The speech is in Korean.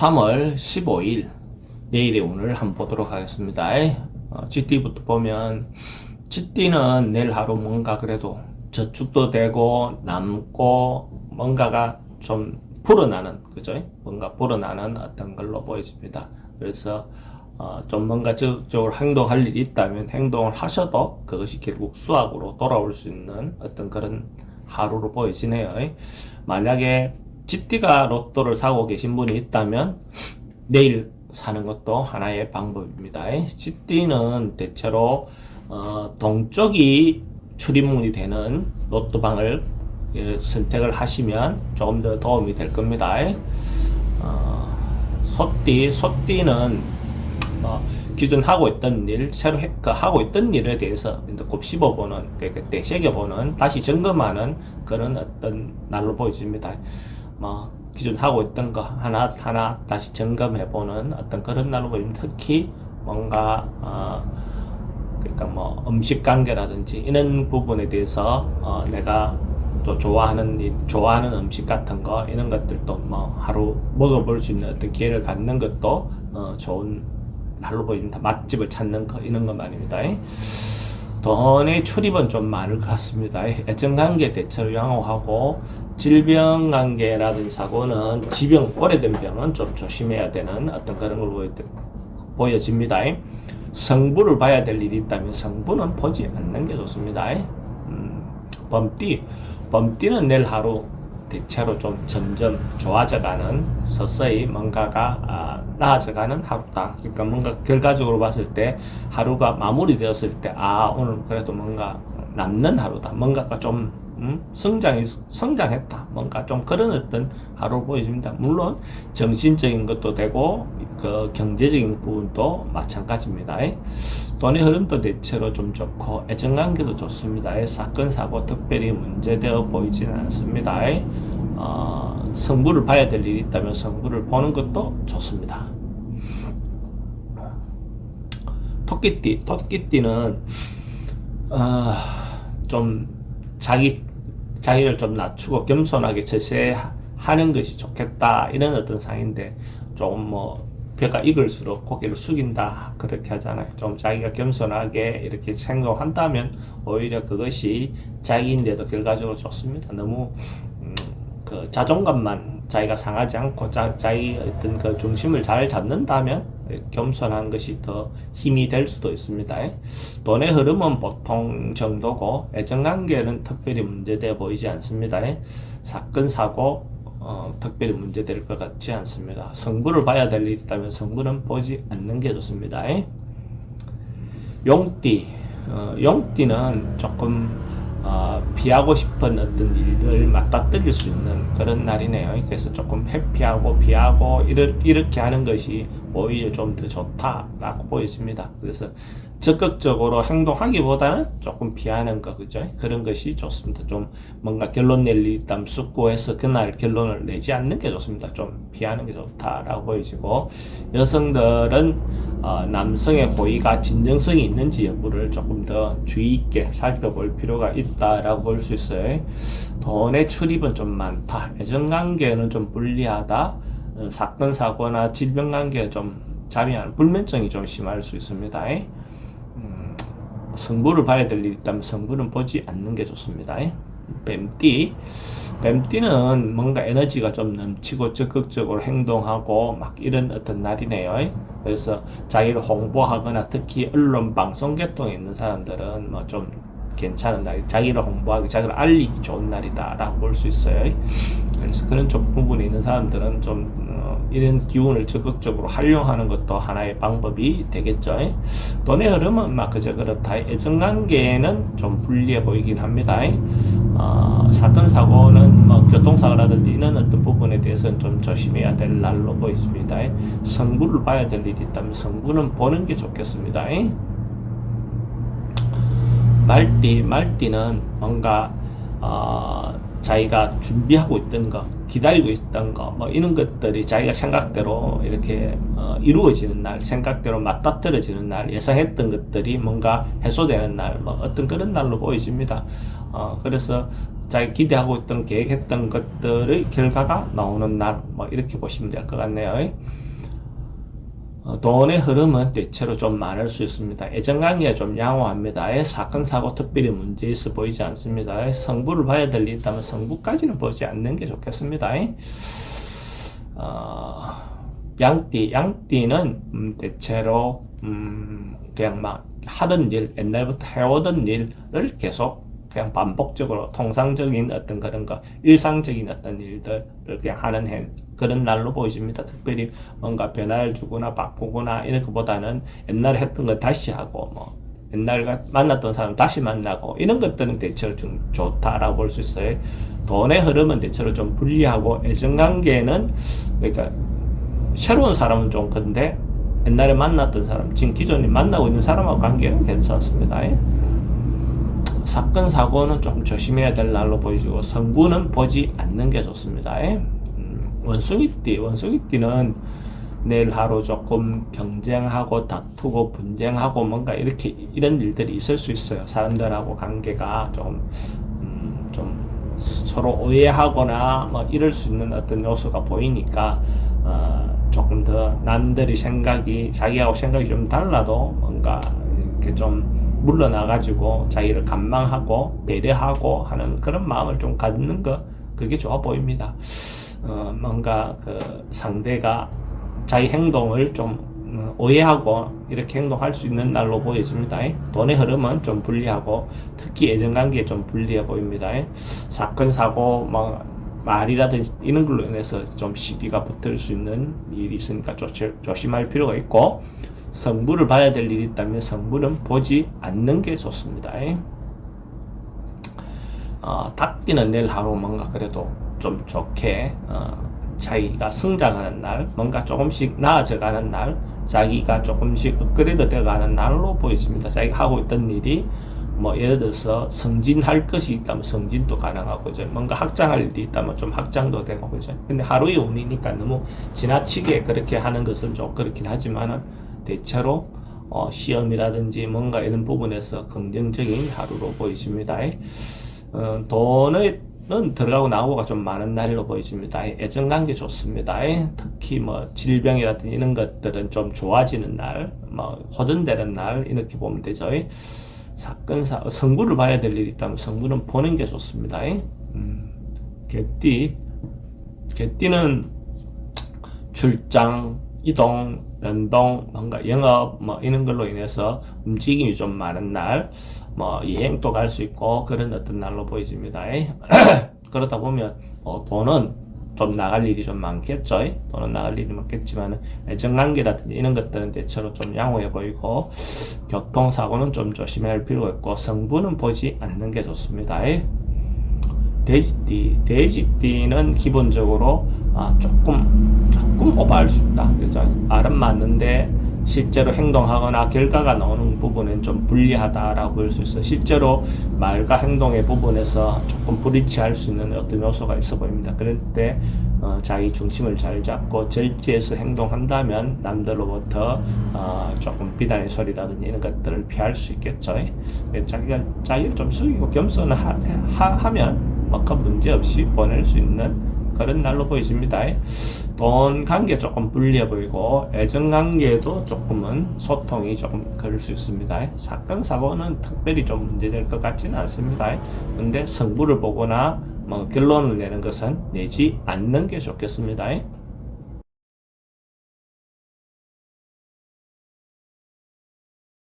3월 15일 내일의 운을 한번 보도록 하겠습니다. GT부터 보면 GT는 내일 하루 뭔가 그래도 저축도 되고 남고 뭔가가 좀 불어나는, 그죠? 뭔가 불어나는 어떤 걸로 보여집니다. 그래서 좀 뭔가 적극적으로 행동할 일이 있다면 행동을 하셔도 그것이 결국 수확으로 돌아올 수 있는 어떤 그런 하루로 보여지네요. 만약에 GT가 로또를 사고 계신 분이 있다면 내일 사는 것도 하나의 방법입니다. GT는 대체로 동쪽이 출입문이 되는 로또방을 선택을 하시면 조금 더 도움이 될 겁니다. 소띠는 기존 하고 있던 일, 새로 하고 있던 일에 대해서 곱씹어보는, 그때 새겨보는, 다시 점검하는 그런 어떤 날로 보여집니다. 기존 하고 있던 거 하나 다시 점검해보는 어떤 그런 날로 보입니다. 특히 뭔가 그러니까 음식 관계라든지 이런 부분에 대해서 내가 또 좋아하는 음식 같은 거, 이런 것들도 하루 먹어볼 수 있는 어떤 기회를 갖는 것도 좋은 날로 보입니다. 맛집을 찾는 거, 이런 것 말입니다. 돈의 출입은 좀 많을 것 같습니다. 애정관계 대체로 양호하고, 질병관계라든지 사고는 오래된 병은 좀 조심해야 되는 어떤 그런 걸 보여집니다. 성부를 봐야 될 일이 있다면 성부는 보지 않는 게 좋습니다. 범띠는 내일 하루 대체로 좀 점점 좋아져가는, 서서히 뭔가가 나아져가는 하루다. 그러니까 뭔가 결과적으로 봤을 때 하루가 마무리되었을 때 오늘 그래도 뭔가 남는 하루다. 뭔가가 좀 성장했다. 뭔가 좀 그런 어떤 하루 보여집니다. 물론 정신적인 것도 되고 그 경제적인 부분도 마찬가지입니다. 돈의 흐름도 대체로 좀 좋고 애정관계도 좋습니다. 사건 사고 특별히 문제되어 보이지는 않습니다. 성부를 봐야 될 일이 있다면 성부를 보는 것도 좋습니다. 토끼띠는 좀 자기를 좀 낮추고 겸손하게 처세하는 것이 좋겠다, 이런 어떤 상인데, 조금 벼가 익을수록 고개를 숙인다, 그렇게 하잖아요. 좀 자기가 겸손하게 이렇게 생각한다면 오히려 그것이 자기인데도 결과적으로 좋습니다. 너무 그 자존감만 자기가 상하지 않고 자기 어떤 그 중심을 잘 잡는다면 겸손한 것이 더 힘이 될 수도 있습니다. 돈의 흐름은 보통 정도고 애정관계는 특별히 문제되어 보이지 않습니다. 사건 사고 특별히 문제될 것 같지 않습니다. 성부를 봐야 될 일이 있다면 성부는 보지 않는 게 좋습니다. 용띠는 조금 피하고 싶은 어떤 일들 맞닥뜨릴 수 있는 그런 날이네요. 그래서 조금 회피하고 피하고 이렇게 하는 것이 오히려 좀 더 좋다라고 보여집니다. 그래서 적극적으로 행동하기보다는 조금 피하는 거, 그죠? 그런 것이 좋습니다. 좀 뭔가 결론 낼 일이 있다면 숙고해서 그날 결론을 내지 않는 게 좋습니다. 좀 피하는 게 좋다라고 보여지고, 여성들은 남성의 호의가 진정성이 있는지 여부를 조금 더 주의 있게 살펴볼 필요가 있다라고 볼 수 있어요. 돈의 출입은 좀 많다. 애정관계는 좀 불리하다. 사건 사고나 질병관계에 좀 자미하는 불면증이 좀 심할 수 있습니다. 성부를 봐야 될 일이 있다면 성부는 보지 않는 게 좋습니다. 뱀띠는 뭔가 에너지가 좀 넘치고 적극적으로 행동하고 막 이런 어떤 날이네요. 그래서 자기를 홍보하거나 특히 언론 방송 계통에 있는 사람들은 좀 괜찮은 날, 자기를 홍보하기, 자기를 알리기 좋은 날이다라고 볼 수 있어요. 그래서 그런 쪽 부분에 있는 사람들은 좀 이런 기운을 적극적으로 활용하는 것도 하나의 방법이 되겠죠. 돈의 흐름은 그저 그렇다. 애정관계는 좀 불리해 보이긴 합니다. 사건 사고는 교통사고라든지 이런 어떤 부분에 대해서는 좀 조심해야 될 날로 보입니다. 성부를 봐야 될 일이 있다면 성부는 보는 게 좋겠습니다. 말띠는 뭔가 자기가 준비하고 있던 거, 기다리고 있던 거, 이런 것들이 자기가 생각대로 이렇게 이루어지는 날, 생각대로 맞닥뜨려지는 날, 예상했던 것들이 뭔가 해소되는 날, 어떤 그런 날로 보여집니다. 그래서 자기 기대하고 있던 계획했던 것들의 결과가 나오는 날, 뭐 이렇게 보시면 될 것 같네요. 돈의 흐름은 대체로 좀 많을 수 있습니다. 애정관계가 좀 양호합니다. 사건, 사고 특별히 문제 있어 보이지 않습니다. 성부를 봐야 될 일이 있다면 성부까지는 보지 않는 게 좋겠습니다. 양띠는 대체로 그냥 막 하던 일, 옛날부터 해오던 일을 계속 그냥 반복적으로 통상적인 어떤 그런 거, 일상적인 어떤 일들을 그냥 하는 그런 날로 보여집니다. 특별히 뭔가 변화를 주거나 바꾸거나 이런 것보다는 옛날에 했던 거 다시 하고, 뭐 옛날에 만났던 사람 다시 만나고 이런 것들은 대체로 좀 좋다라고 볼 수 있어요. 돈의 흐름은 대체로 좀 불리하고, 애정관계는 그러니까 새로운 사람은 좀 근데 옛날에 만났던 사람, 지금 기존에 만나고 있는 사람하고 관계는 괜찮습니다. 사건, 사고는 좀 조심해야 될 날로 보이고, 성부는 보지 않는 게 좋습니다. 원숭이띠는 내일 하루 조금 경쟁하고 다투고 분쟁하고 뭔가 이렇게 이런 일들이 있을 수 있어요. 사람들하고 관계가 좀 서로 오해하거나 뭐 이럴 수 있는 어떤 요소가 보이니까 조금 더 남들이 자기하고 생각이 좀 달라도 뭔가 이렇게 좀 물러나가지고 자기를 감망하고 배려하고 하는 그런 마음을 좀 갖는 거, 그게 좋아 보입니다. 뭔가 그 상대가 자기 행동을 좀 오해하고 이렇게 행동할 수 있는 날로 보여집니다. 돈의 흐름은 좀 불리하고, 특히 애정관계에 좀 불리해 보입니다. 사건, 사고, 말이라든지 이런 걸로 인해서 좀 시비가 붙을 수 있는 일이 있으니까 조심할 필요가 있고, 성부를 봐야 될 일이 있다면 성부는 보지 않는 게 좋습니다. 닭띠는 내일 하루 뭔가 그래도 좀 좋게 자기가 성장하는 날, 뭔가 조금씩 나아져가는 날, 자기가 조금씩 업그레이드 되어가는 날로 보여집니다. 자기가 하고 있던 일이 뭐 예를 들어서 성진할 것이 있다면 성진도 가능하고, 그죠? 뭔가 확장할 일이 있다면 좀 확장도 되고, 그죠? 근데 하루의 운이니까 너무 지나치게 그렇게 하는 것은 좀 그렇긴 하지만은 대체로 시험이라든지 뭔가 이런 부분에서 긍정적인 하루로 보여집니다. 돈은 들어가고 나오고가 좀 많은 날로 보여집니다. 애정관계 좋습니다. 특히 뭐 질병이라든지 이런 것들은 좀 좋아지는 날, 뭐 호전되는 날 이렇게 보면 되죠. 성부를 봐야 될 일이 있다면 성부는 보는 게 좋습니다. 개띠는 출장, 이동, 변동, 뭔가 영업 뭐 이런 걸로 인해서 움직임이 좀 많은 날, 뭐 여행도 갈 수 있고 그런 어떤 날로 보여집니다. 그러다 보면 돈은 좀 나갈 일이 좀 많겠죠. 돈은 나갈 일이 많겠지만 애정관계라든지 이런 것들은 대체로 좀 양호해 보이고, 교통사고는 좀 조심해야 할 필요가 있고, 성부는 보지 않는 게 좋습니다. 돼지띠는 기본적으로 조금 오버할 수 있다. 그죠? 말은 맞는데 실제로 행동하거나 결과가 나오는 부분은 좀 불리하다라고 볼 수 있어요. 실제로 말과 행동의 부분에서 조금 불일치할 수 있는 어떤 요소가 있어 보입니다. 그럴 때 자기 중심을 잘 잡고 절제해서 행동한다면 남들로부터 조금 비난의 소리라든지 이런 것들을 피할 수 있겠죠. 자기를 좀 숙이고 겸손을 하면 큰 문제 없이 보낼 수 있는 그런 날로 보여집니다. 돈 관계 조금 불리해 보이고, 애정 관계도 조금은 소통이 조금 그럴 수 있습니다. 사건, 사고는 특별히 좀 문제될 것 같지는 않습니다. 근데 성부를 보거나 뭐 결론을 내는 것은 내지 않는 게 좋겠습니다.